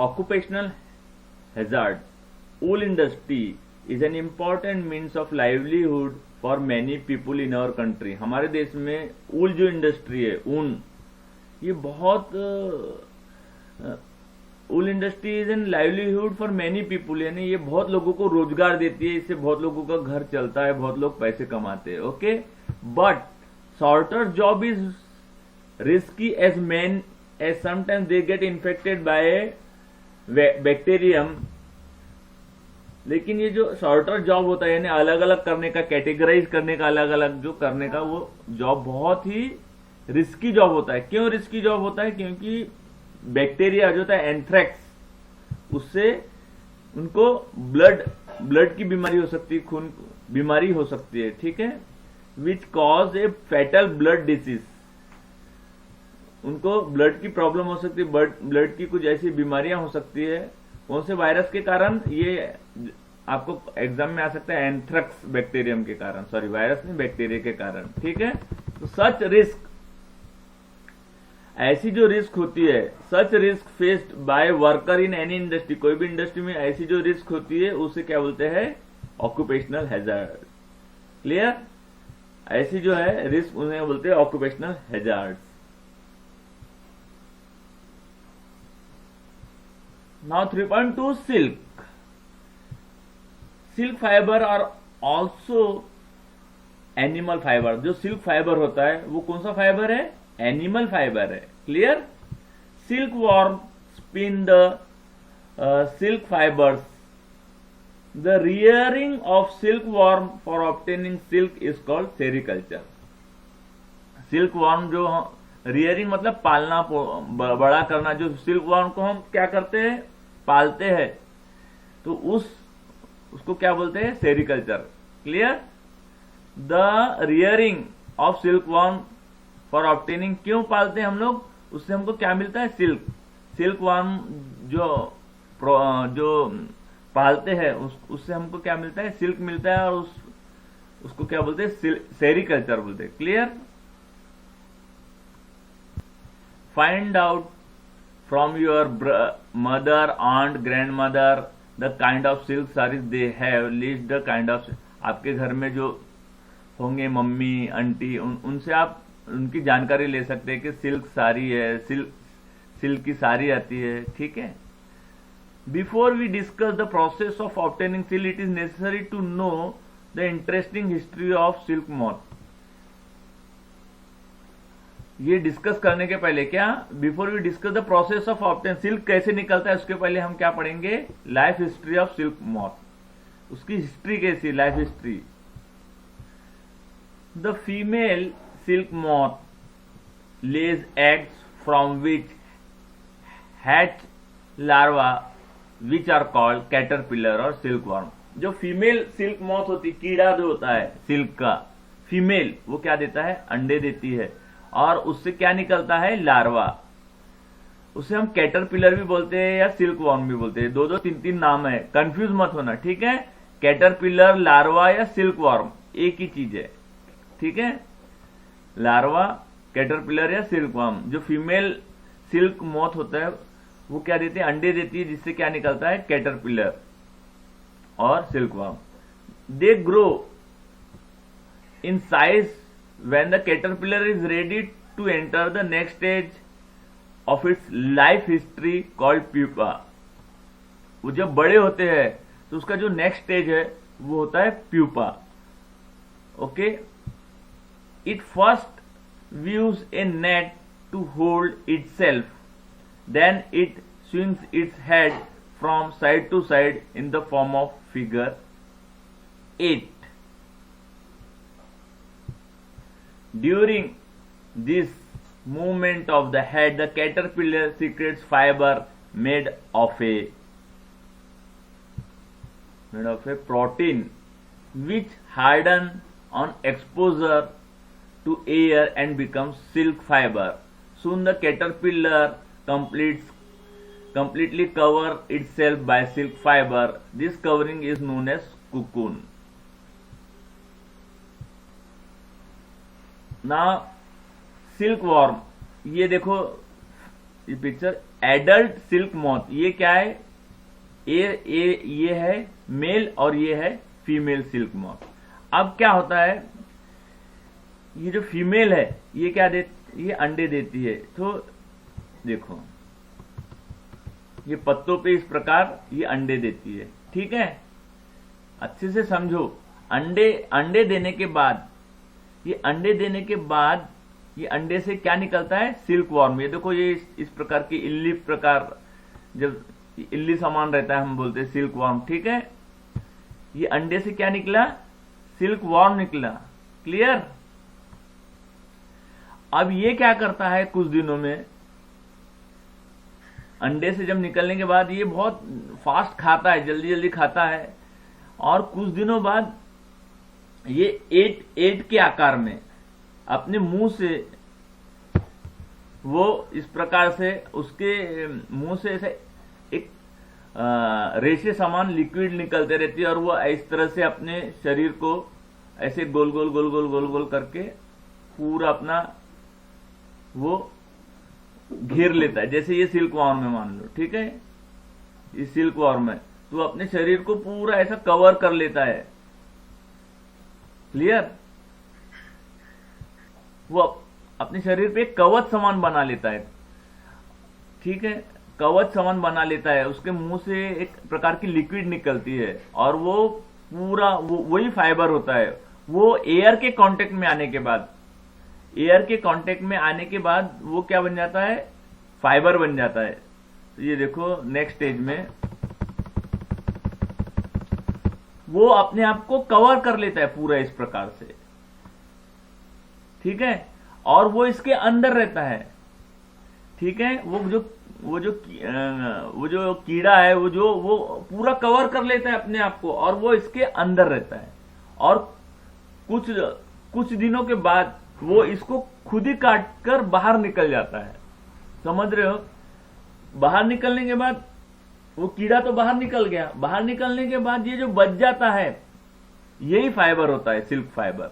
occupational hazard. Wool industry is an important means of livelihood for many people in our country. हमारे देश में ऊल जो industry है, ऊन, ये बहुत wool industry is an livelihood for many people, यानी ये बहुत लोगों को रोजगार देती है, इससे बहुत लोगों का घर चलता है, बहुत लोग पैसे कमाते हैं. Okay, but shorter job is risky as man as sometimes they get infected by bacterium. लेकिन ये जो शॉर्टर जॉब होता है, यानी अलग अलग करने का, कैटेगराइज करने का, अलग अलग जो करने का, वो जॉब बहुत ही रिस्की जॉब होता है. क्यों रिस्की जॉब होता है? क्योंकि बैक्टीरिया जो होता है एंथ्रेक्स, उससे उनको ब्लड की बीमारी हो सकती है, खून बीमारी हो सकती है. ठीक है, which cause A fatal blood disease. उनको ब्लड की प्रॉब्लम हो सकती है, ब्लड की कुछ ऐसी बीमारियां हो सकती है. कौन से वायरस के कारण? ये आपको एग्जाम में आ सकता है, एंथ्रेक्स बैक्टीरियम के कारण, सॉरी वायरस नहीं, बैक्टीरिया के कारण. ठीक है, तो सच रिस्क, ऐसी जो रिस्क होती है, सच risk faced by worker in any industry, कोई भी इंडस्ट्री में ऐसी जो रिस्क होती है उसे क्या बोलते हैं? Occupational hazard. क्लियर? ऐसी जो है रिस्क उन्हें बोलते हैं occupational hazards. Now 3.2 silk. Silk fiber are also animal fiber. जो सिल्क फाइबर होता है वो कौन सा फाइबर है? एनिमल फाइबर है. Clear? Silk worm spin the silk fibres. The rearing of silk worm for obtaining silk is called sericulture. Silk worm जो rearing मतलब पालना, बड़ा करना. जो सिल्क वॉर्म को हम क्या करते हैं? पालते हैं. तो उसको क्या बोलते हैं? Sericulture. Clear? The rearing of silk worm for obtaining. क्यों पालते हैं हम लोग? उससे हमको क्या मिलता है? सिल्क. सिल्क वॉर्म जो पालते हैं उससे हमको क्या मिलता है? सिल्क मिलता है. और उसको क्या बोलते हैं? सेरिकल्चर बोलते हैं. Clear? Find out from your mother, aunt, grandmother the kind of silk sarees they have. List the kind of. आपके घर में जो होंगे मम्मी, आंटी, उनसे आप उनकी जानकारी ले सकते हैं कि सिल्क साड़ी है, सिल्क की साड़ी आती है. ठीक है. Before we discuss the process of obtaining silk, it is necessary to know the interesting history of silk moth. ये डिस्कस करने के पहले क्या, before we discuss the process of obtain, silk कैसे निकलता है उसके पहले हम क्या पढ़ेंगे? Life history of silk moth. उसकी हिस्ट्री कैसी? Life history. The female silk moth lays eggs from which hatch larva which are called caterpillar और सिल्क वर्म. जो फीमेल सिल्क मॉथ होती, कीड़ा जो होता है सिल्क का, फीमेल, वो क्या देता है? अंडे देती है. और उससे क्या निकलता है? लार्वा. उसे हम कैटरपिलर भी बोलते हैं या सिल्क वॉर्म भी बोलते हैं. दो तीन नाम है, कंफ्यूज मत होना. ठीक है? कैटरपिलर, लार्वा या सिल्क वॉर्म एक ही चीज है. ठीक है? लार्वा, कैटरपिलर या सिल्क वॉर्म. जो फीमेल सिल्क मॉथ होता है वो क्या देती है? अंडे देती है, जिससे क्या निकलता है? कैटरपिलर और silk worm. They grow in size when the caterpillar is ready to enter the next stage of its life history called pupa. वो जब बड़े होते हैं तो उसका जो नेक्स्ट स्टेज है वो होता है pupa. Okay. It first views a net to hold itself, then it swings its head from side to side in the form of figure 8. During this movement of the head, the caterpillar secretes fiber made of a protein which harden on exposure to air and becomes silk fiber. Soon the caterpillar completely cover itself by silk fiber. This covering is known as cocoon. ना silk worm, ये देखो ये picture, adult silk moth, ये क्या है, ये है mail और ये है फीमेल सिल्क मॉथ। अब क्या होता है, ये जो फीमेल है ये क्या ये अंडे देती है। तो देखो ये पत्तों पे इस प्रकार ये अंडे देती है, ठीक है, अच्छे से समझो। अंडे देने के बाद ये अंडे से क्या निकलता है, सिल्क वॉर्म। ये देखो ये इस प्रकार की इल्ली प्रकार, जब इल्ली समान रहता है हम बोलते हैं सिल्क वॉर्म, ठीक है। ये अंडे से क्या निकला, सिल्क वॉर्म निकला, क्लियर। अब ये क्या करता है, कुछ दिनों में अंडे से जब निकलने के बाद ये बहुत फास्ट खाता है, जल्दी जल्दी खाता है, और कुछ दिनों बाद ये एट के आकार में अपने मुंह से वो इस प्रकार से उसके मुंह से ऐसे एक रेशे समान लिक्विड निकलते रहती है, और वो इस तरह से अपने शरीर को ऐसे गोल गोल गोल गोल गोल गोल करके पूरा अपना वो घेर लेता है। जैसे ये सिल्क वॉर्म में मान लो, ठीक है, ये सिल्क वॉर्म है, तो अपने शरीर को पूरा ऐसा कवर कर लेता है, क्लियर। वो अपने शरीर पे कवच समान बना लेता है, ठीक है, कवच समान बना लेता है। उसके मुंह से एक प्रकार की लिक्विड निकलती है, और वो पूरा वही फाइबर होता है। वो एयर के कांटेक्ट में आने के बाद वो क्या बन जाता है, फाइबर बन जाता है। तो ये देखो नेक्स्ट स्टेज में वो अपने आप को कवर कर लेता है पूरा इस प्रकार से, ठीक है, और वो इसके अंदर रहता है, ठीक है। वो जो कीड़ा है वो पूरा कवर कर लेता है अपने आप को, और वो इसके अंदर रहता है। और कुछ दिनों के बाद वो इसको खुद ही काट कर बाहर निकल जाता है, समझ रहे हो। बाहर निकलने के बाद वो कीड़ा तो बाहर निकल गया, बाहर निकलने के बाद ये जो बच जाता है यही फाइबर होता है, सिल्क फाइबर,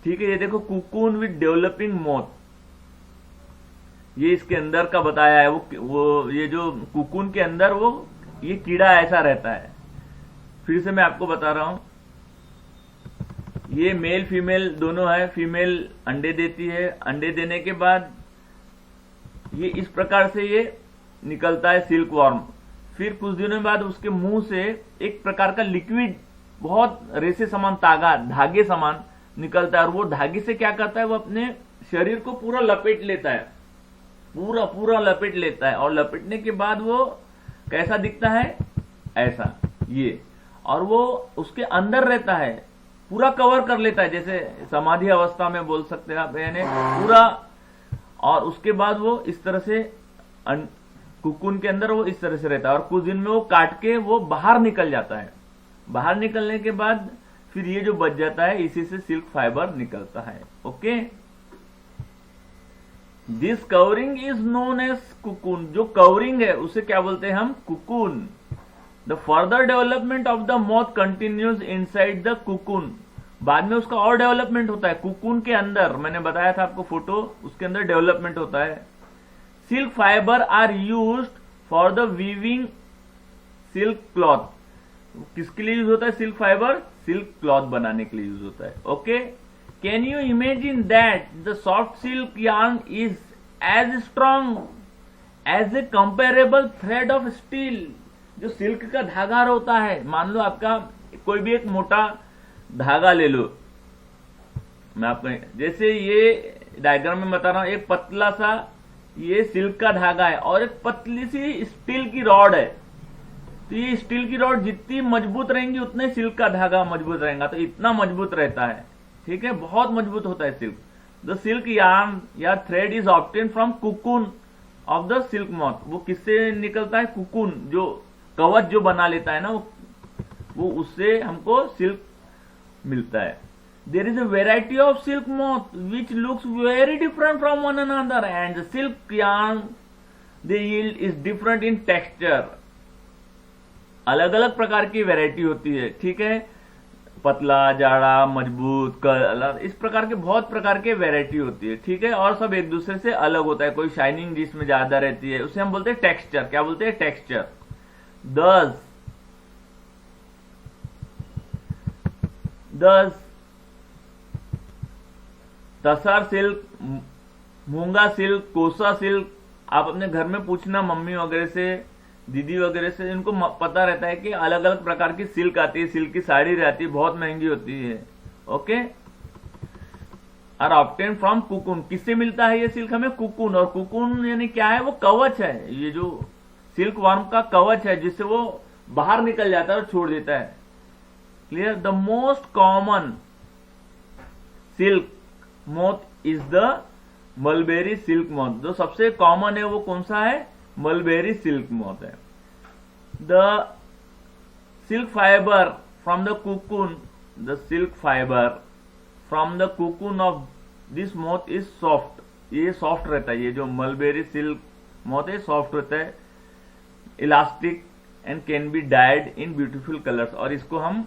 ठीक है। ये देखो कुकून विद डेवलपिंग मोथ, ये इसके अंदर का बताया है। वो ये जो कुकून के अंदर वो ये कीड़ा ऐसा रहता है। फिर से मैं आपको बता रहा हूं, ये मेल फीमेल दोनों है। फीमेल अंडे देती है, अंडे देने के बाद ये इस प्रकार से ये निकलता है सिल्क वॉर्म। फिर कुछ दिनों बाद उसके मुंह से एक प्रकार का लिक्विड, बहुत रेशे समान धागे समान निकलता है, और वो धागे से क्या करता है, वो अपने शरीर को पूरा लपेट लेता है, पूरा लपेट लेता है। और लपेटने के बाद वो कैसा दिखता है, ऐसा ये, और वो उसके अंदर रहता है, पूरा कवर कर लेता है, जैसे समाधि अवस्था में बोल सकते हैं आप, यानी पूरा। और उसके बाद वो इस तरह से कुकून के अंदर वो इस तरह से रहता है, और कुछ दिन में वो काट के वो बाहर निकल जाता है। बाहर निकलने के बाद फिर ये जो बच जाता है, इसी से सिल्क फाइबर निकलता है, okay. This covering is known as cocoon. जो कवरिंग है उसे क्या बोलते हैं हम, cocoon. The further development of the moth continues inside the cocoon. बाद में उसका और डेवलपमेंट होता है कुकून के अंदर, मैंने बताया था आपको फोटो, उसके अंदर डेवलपमेंट होता है। Silk fibre are used for the weaving silk cloth. किसके लिए यूज होता है सिल्क फाइबर, सिल्क क्लॉथ बनाने के लिए यूज होता है, okay. Can you imagine that the soft silk yarn is as strong as a comparable thread of steel. जो सिल्क का धागा होता है, मान लो आपका कोई भी एक मोटा धागा ले लो, मैं आपको जैसे ये डायग्राम में बता रहा हूं, एक पतला सा ये सिल्क का धागा है, और एक पतली सी स्टील की रॉड है। तो ये स्टील की रॉड जितनी मजबूत रहेंगी उतने सिल्क का धागा मजबूत रहेगा, तो इतना मजबूत रहता है, ठीक है, बहुत मजबूत होता है सिल्क। द सिल्क यार्न या thread is obtain from cocoon of the silk moth. वो किससे निकलता है, कुकून, जो कवच जो बना लेता है ना, वो उससे हमको सिल्क मिलता है। There is a variety of silk moth which looks very different from one another, and the silk yarn they yield is different in texture. अलग अलग प्रकार की वेराइटी होती है, ठीक है। पतला, जाड़ा, मजबूत, कलर, इस प्रकार के बहुत प्रकार के वैरायटी होती है, ठीक है। और सब एक दूसरे से अलग होता है। कोई शाइनिंग जिसमें ज्यादा रहती है उसे हम बोलते हैं टेक्सचर। क्या बोलते हैं? टेक्सचर। दस तसर सिल्क, मूंगा सिल्क, कोसा सिल्क। आप अपने घर में पूछना मम्मी वगैरह से, दीदी वगैरह से, इनको पता रहता है कि अलग अलग प्रकार की सिल्क आती है। सिल्क की साड़ी रहती है, बहुत महंगी होती है। Okay. Are obtain from cocoon. किससे मिलता है ये सिल्क? हमें कुकुन। और कुकुन यानी क्या है? वो कवच है। ये जो सिल्क वर्म का कवच है जिससे वो बाहर निकल जाता है और छोड़ देता है। Clear? The most common silk moth is the mulberry silk moth. जो सबसे कॉमन है वो कौन सा है? मलबेरी सिल्क मोथ है। The silk fibre from the cocoon, the silk fibre from the cocoon of this moth is soft. ये soft रहता है। ये जो मलबेरी सिल्क मोथ है सॉफ्ट रहता है, elastic and can be died in beautiful colours. और इसको हम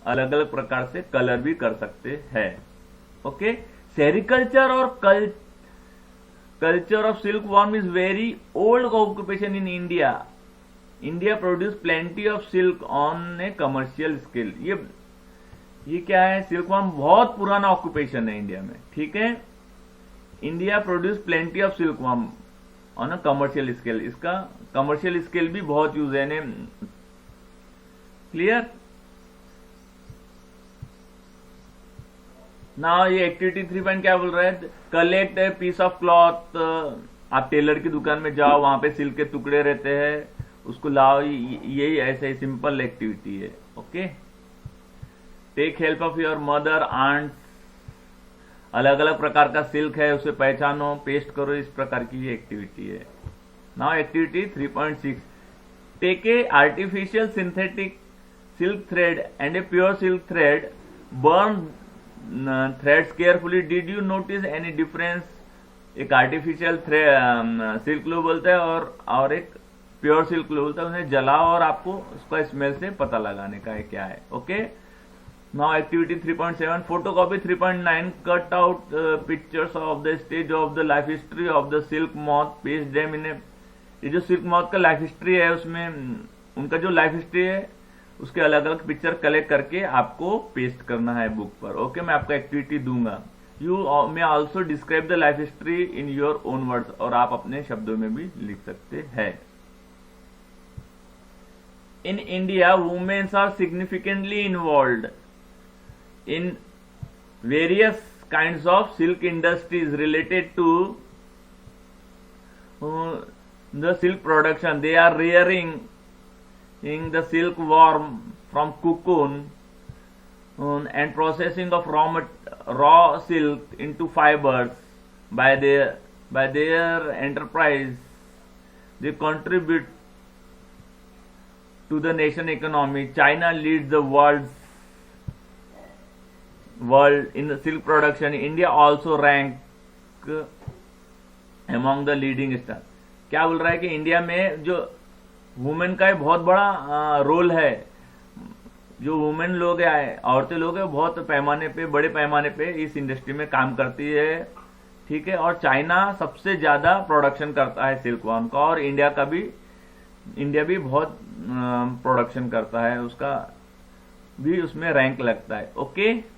अलग अलग प्रकार से कलर भी कर सकते हैं। ओके। सेरिकल्चर और culture of silk worm is very old occupation in India. India produce plenty of silk on A commercial scale. ये क्या है? सिल्क वर्म बहुत पुराना ऑक्यूपेशन है इंडिया में, ठीक है। India produce plenty of silk worm on a commercial scale. इसका कमर्शियल स्केल भी बहुत यूज है। क्लियर? ना ये एक्टिविटी 3 क्या बोल रहा है? Collect a piece of cloth. आप टेलर की दुकान में जाओ, वहां पे सिल्क के टुकड़े रहते हैं, उसको लाओ। यही ऐसे सिंपल एक्टिविटी है। Okay. Take help of your mother, aunt. अलग अलग प्रकार का सिल्क है, उसे पहचानो, पेस्ट करो। इस प्रकार की ये एक्टिविटी है। Now activity 3.6 take a artificial synthetic silk thread and a pure silk thread, burn threads carefully. Did you notice any difference? एक आर्टिफिशियल सिल्क लोग बोलते हैं और एक प्योर सिल्क लोग बोलते हैं। उन्हें जलाओ और आपको उसका स्मेल से पता लगाने का है क्या है। Okay. Now activity 3.7 photocopy 3.9 cut out pictures of the stage of the life history of the silk moth, paste them in a. ये जो सिल्क मॉथ का लाइफ हिस्ट्री है उसमें उनका जो लाइफ हिस्ट्री है उसके अलग अलग पिक्चर कलेक्ट करके आपको पेस्ट करना है बुक पर। ओके। मैं आपको एक्टिविटी दूंगा। You may also describe the life history in your own words. और आप अपने शब्दों में भी लिख सकते हैं। In India womens are significantly involved in various kinds of silk industries related to the silk production. They are rearing in the silk worm from cocoon and processing of raw silk into fibers. By their enterprise, they contribute to the nation economy. China leads the world in the silk production. India also rank among the leading stars. क्या बोल रहा है कि India में जो women का बहुत बड़ा रोल है। जो वुमेन लोग हैं, औरतें लोग हैं, बहुत पैमाने पे, बड़े पैमाने पे इस इंडस्ट्री में काम करती है, ठीक है। और चाइना सबसे ज्यादा प्रोडक्शन करता है सिल्क वर्म का। और इंडिया भी बहुत प्रोडक्शन करता है, उसका भी उसमें रैंक लगता है। ओके।